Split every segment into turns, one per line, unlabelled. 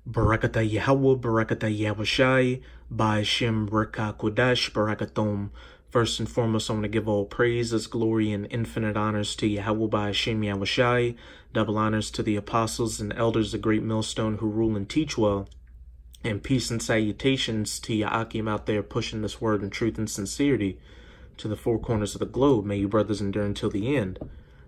Barakata Yahweh, Barakata Yahushai, by Shem Reka Kodesh, Barakatom. First and foremost, I want to give all praises, glory, and infinite honors to Yahweh by Shem Yahushai. Double honors to the apostles and elders, the great millstone who rule and teach well. And peace and salutations to Ya'akim out there pushing this word in truth and sincerity to the four corners of the globe. May you brothers endure until the end.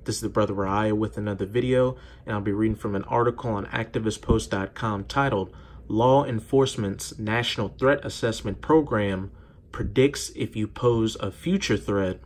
This is the Brother Raya with another video, and I'll be reading from an article on activistpost.com titled, Law Enforcement's National Threat Assessment Program Predicts If You Pose a Future Threat.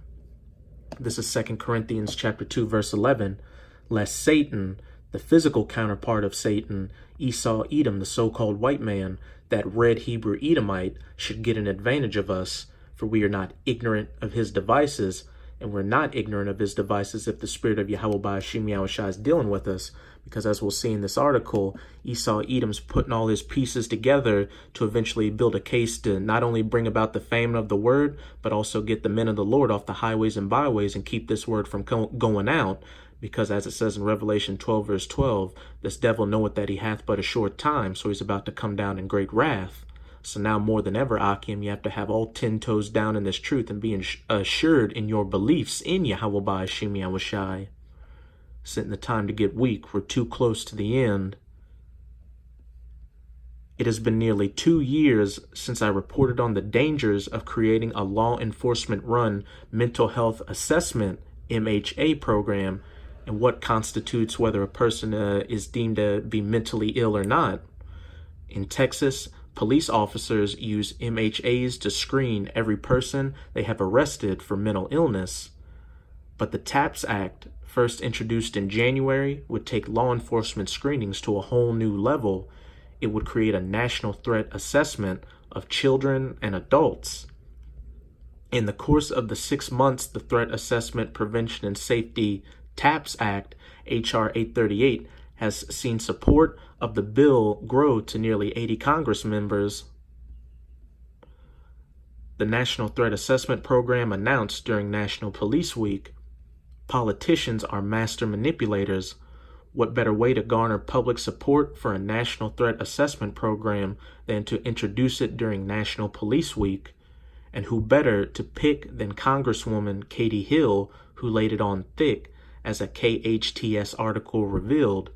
This is 2 Corinthians chapter 2, verse 11. Lest Satan, the physical counterpart of Satan, Esau, Edom, the so-called white man, that red Hebrew Edomite, should get an advantage of us, for we are not ignorant of his devices, and we're not ignorant of his devices if the spirit of Yahweh by Hashem Yahushua is dealing with us. Because as we'll see in this article, Esau Edom's putting all his pieces together to eventually build a case to not only bring about the famine of the word, but also get the men of the Lord off the highways and byways and keep this word from going out. Because as it says in Revelation 12, verse 12, this devil knoweth that he hath but a short time, so he's about to come down in great wrath. So now more than ever, Akim, you have to have all 10 toes down in this truth and be assured in your beliefs in Yahweh by Hashem Yahushai. Sitting the time to get weak, we're too close to the end. It has been nearly 2 years since I reported on the dangers of creating a law enforcement run mental health assessment MHA program and what constitutes whether a person is deemed to be mentally ill or not. In Texas, police officers use MHAs to screen every person they have arrested for mental illness. But the TAPS Act, first introduced in January, would take law enforcement screenings to a whole new level. It would create a national threat assessment of children and adults. In the course of the 6 months the Threat Assessment Prevention and Safety TAPS Act, H.R. 838, has seen support of the bill grow to nearly 80 Congress members. The National Threat Assessment Program announced during National Police Week. Politicians are master manipulators. What better way to garner public support for a National Threat Assessment Program than to introduce it during National Police Week? And who better to pick than Congresswoman Katie Hill, who laid it on thick, as a KHTS article revealed.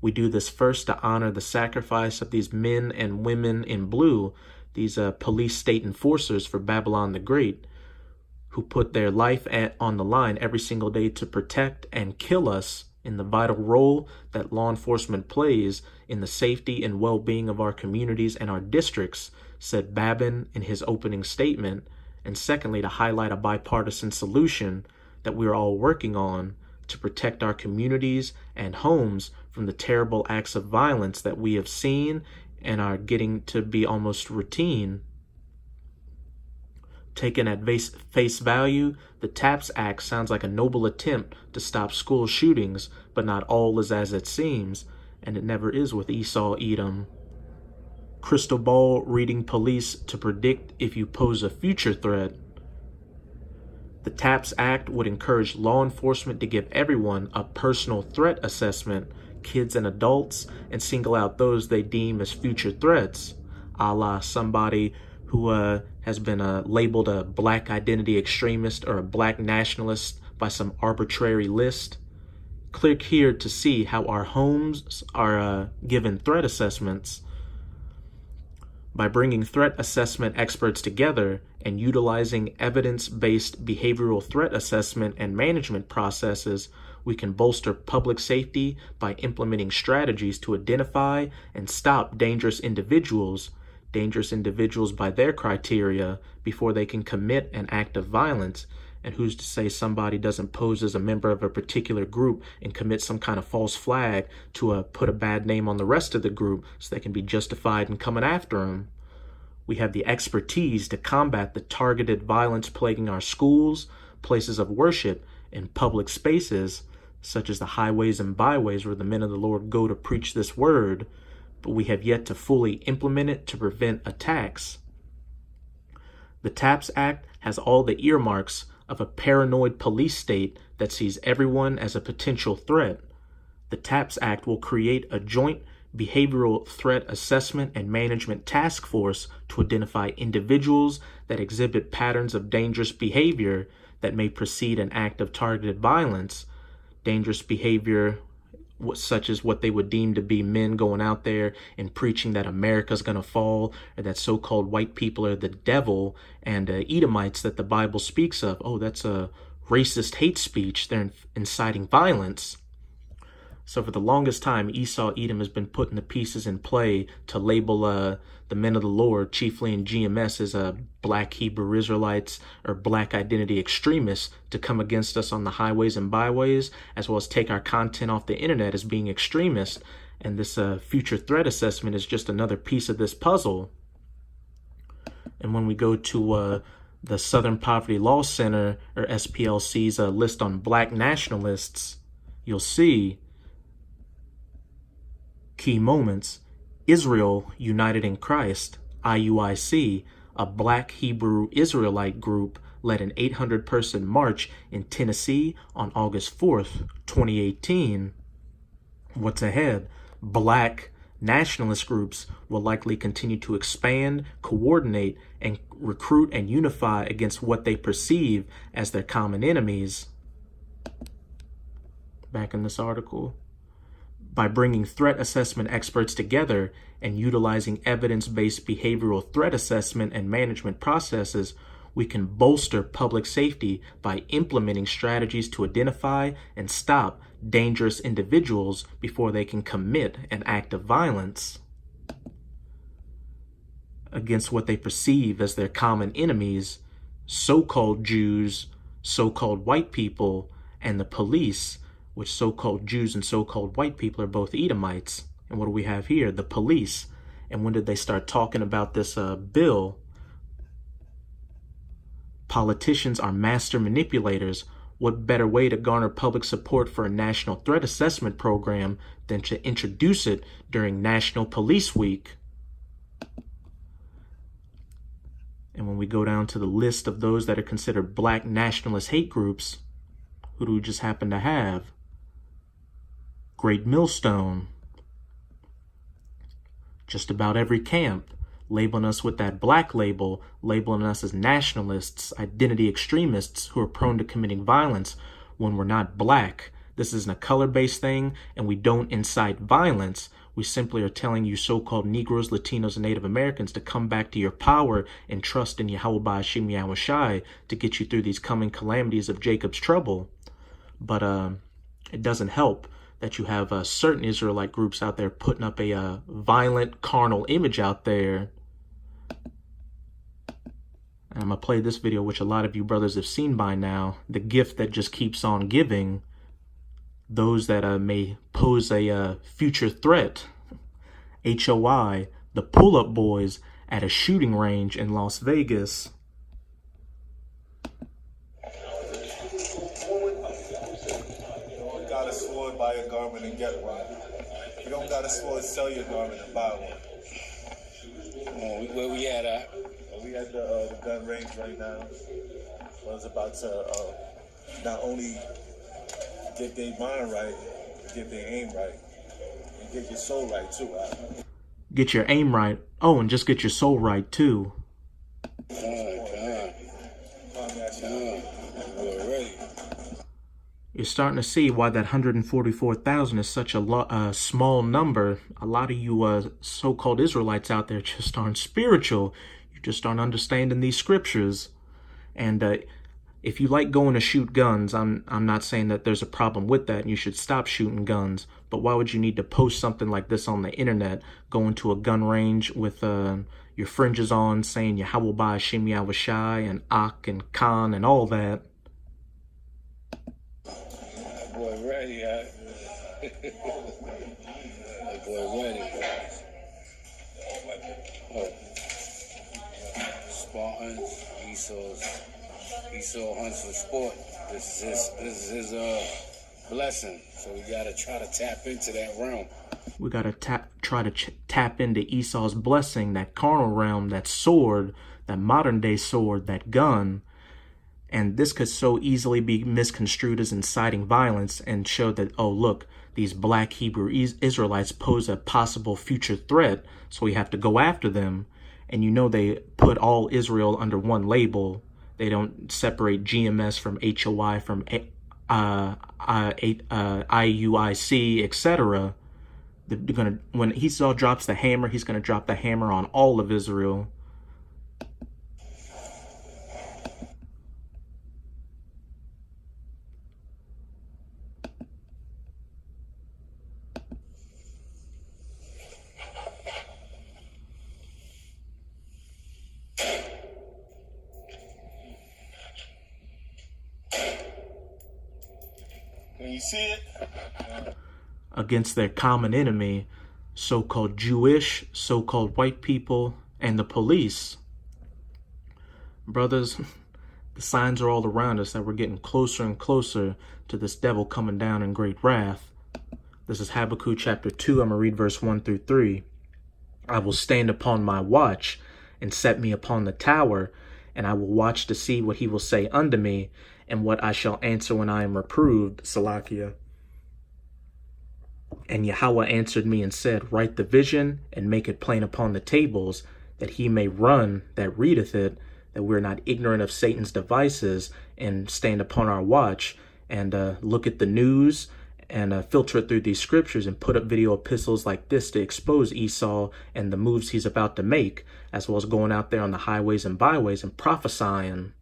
We do this first to honor the sacrifice of these men and women in blue, these police state enforcers for Babylon the Great, who put their life on the line every single day to protect and kill us in the vital role that law enforcement plays in the safety and well-being of our communities and our districts, said Babin in his opening statement, and secondly, to highlight a bipartisan solution that we are all working on to protect our communities and homes from the terrible acts of violence that we have seen and are getting to be almost routine. Taken at face value, the TAPS Act sounds like a noble attempt to stop school shootings, but not all is as it seems, and it never is with Esau Edom. Crystal ball reading police to predict if you pose a future threat. The TAPS Act would encourage law enforcement to give everyone a personal threat assessment, kids and adults, and single out those they deem as future threats, a la somebody who has been labeled a black identity extremist or a black nationalist by some arbitrary list. Click here to see how our homes are given threat assessments. By bringing threat assessment experts together and utilizing evidence-based behavioral threat assessment and management processes, we can bolster public safety by implementing strategies to identify and stop dangerous individuals by their criteria, before they can commit an act of violence. And who's to say somebody doesn't pose as a member of a particular group and commit some kind of false flag to put a bad name on the rest of the group so they can be justified in coming after them? We have the expertise to combat the targeted violence plaguing our schools, places of worship, and public spaces, such as the highways and byways where the men of the Lord go to preach this word, but we have yet to fully implement it to prevent attacks. The TAPS Act has all the earmarks of a paranoid police state that sees everyone as a potential threat. The TAPS Act will create a joint Behavioral Threat Assessment and Management Task Force to identify individuals that exhibit patterns of dangerous behavior that may precede an act of targeted violence. Dangerous behavior such as what they would deem to be men going out there and preaching that America's going to fall, or that so-called white people are the devil, and Edomites that the Bible speaks of. Oh, that's a racist hate speech. They're inciting violence. So for the longest time, Esau, Edom has been putting the pieces in play to label the men of the Lord, chiefly in GMS, as black Hebrew Israelites or black identity extremists, to come against us on the highways and byways, as well as take our content off the internet as being extremist. And this future threat assessment is just another piece of this puzzle. And when we go to the Southern Poverty Law Center, or SPLC's list on black nationalists, you'll see key moments: Israel United in Christ, IUIC, a black Hebrew Israelite group, led an 800-person march in Tennessee on August 4th, 2018. What's ahead? Black nationalist groups will likely continue to expand, coordinate, and recruit and unify against what they perceive as their common enemies. Back in this article. By bringing threat assessment experts together and utilizing evidence-based behavioral threat assessment and management processes, we can bolster public safety by implementing strategies to identify and stop dangerous individuals before they can commit an act of violence against what they perceive as their common enemies, so-called Jews, so-called white people, and the police, which so-called Jews and so-called white people are both Edomites. And what do we have here? The police. And when did they start talking about this bill? Politicians are master manipulators. What better way to garner public support for a national threat assessment program than to introduce it during National Police Week? And when we go down to the list of those that are considered black nationalist hate groups, who do we just happen to have? Great Millstone. Just about every camp, labeling us with that black label, labeling us as nationalists, identity extremists who are prone to committing violence when we're not black. This isn't a color-based thing, and we don't incite violence. We simply are telling you so-called Negroes, Latinos, and Native Americans to come back to your power and trust in Yahweh Hashem Yahweh Shai to get you through these coming calamities of Jacob's trouble. But it doesn't help that you have certain Israelite groups out there putting up a violent, carnal image out there. And I'm going to play this video, which a lot of you brothers have seen by now. The gift that just keeps on giving. Those that may pose a future threat. HOI, the pull-up boys at a shooting range in Las Vegas.
Buy a garment and get one. You don't got a sword, sell your garment and buy one.
Where we at?
We at the gun range right now. I was about to not only get their mind right, get their aim right, and get your soul right too.
Get your aim right. Oh, and just get your soul right too. You're starting to see why that 144,000 is such a small number. A lot of you so-called Israelites out there just aren't spiritual. You just aren't understanding these scriptures. And if you like going to shoot guns, I'm not saying that there's a problem with that and you should stop shooting guns. But why would you need to post something like this on the internet, going to a gun range with your fringes on, saying Yahweh Hashem Yahweh Shai and Ak and Khan and all that?
Boy, ready, that boy, ready. Oh. Spartans, Esau hunts for sport. This is his blessing. So we gotta try to tap into that realm.
We gotta try to tap into Esau's blessing, that carnal realm, that sword, that modern day sword, that gun. And this could so easily be misconstrued as inciting violence and show that, oh, look, these black Hebrew Israelites pose a possible future threat, so we have to go after them. And you know they put all Israel under one label. They don't separate GMS from HOI from IUIC, etc. When Esau drops the hammer, he's gonna drop the hammer on all of Israel.
Can you see it?
Against their common enemy, so-called Jewish, so-called white people, and the police. Brothers, the signs are all around us that we're getting closer and closer to this devil coming down in great wrath. This is Habakkuk chapter 2. I'm going to read verse 1 through 3. I will stand upon my watch and set me upon the tower, and I will watch to see what he will say unto me, and what I shall answer when I am reproved. Salakia. And Yahweh answered me and said, write the vision and make it plain upon the tables, that he may run that readeth it, that we're not ignorant of Satan's devices, and stand upon our watch and look at the news and filter it through these scriptures and put up video epistles like this to expose Esau and the moves he's about to make, as well as going out there on the highways and byways and prophesying.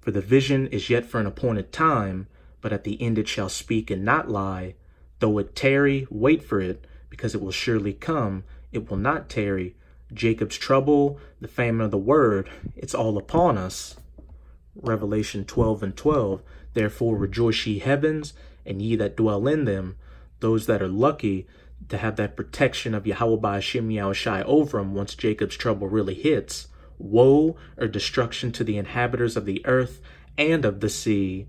For the vision is yet for an appointed time, but at the end it shall speak and not lie. Though it tarry, wait for it, because it will surely come. It will not tarry. Jacob's trouble, the famine of the word, it's all upon us. Revelation 12:12. Therefore rejoice ye heavens, and ye that dwell in them. Those that are lucky to have that protection of Yahweh Ba'ashem Yahushai over them once Jacob's trouble really hits. Woe or destruction to the inhabitants of the earth and of the sea.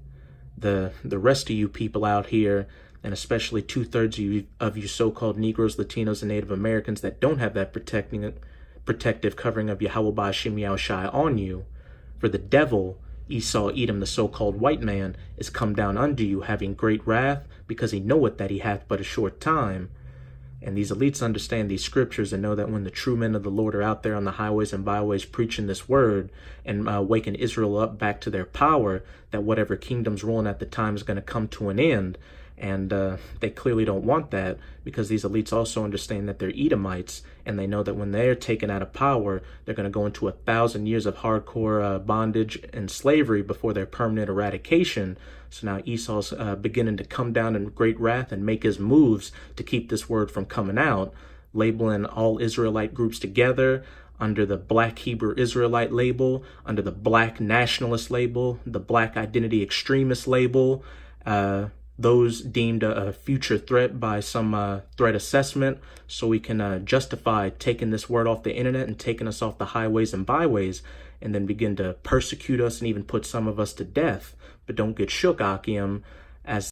The rest of you people out here, and especially 2/3 of you so-called Negroes, Latinos, and Native Americans that don't have that protective covering of Yahweh Ba'ashem Yahushai on you. For the devil, Esau Edom, the so-called white man, is come down unto you, having great wrath, because he knoweth that he hath but a short time. And these elites understand these scriptures and know that when the true men of the Lord are out there on the highways and byways preaching this word and waking Israel up back to their power, that whatever kingdom's ruling at the time is going to come to an end. And they clearly don't want that, because these elites also understand that they're Edomites, and they know that when they're taken out of power, they're going to go into 1,000 years of hardcore bondage and slavery before their permanent eradication. So now Esau's beginning to come down in great wrath and make his moves to keep this word from coming out, labeling all Israelite groups together under the Black Hebrew Israelite label, under the Black Nationalist label, the Black Identity Extremist label, those deemed a future threat by some threat assessment, so we can justify taking this word off the internet and taking us off the highways and byways, and then begin to persecute us and even put some of us to death. But don't get shook, Akim, as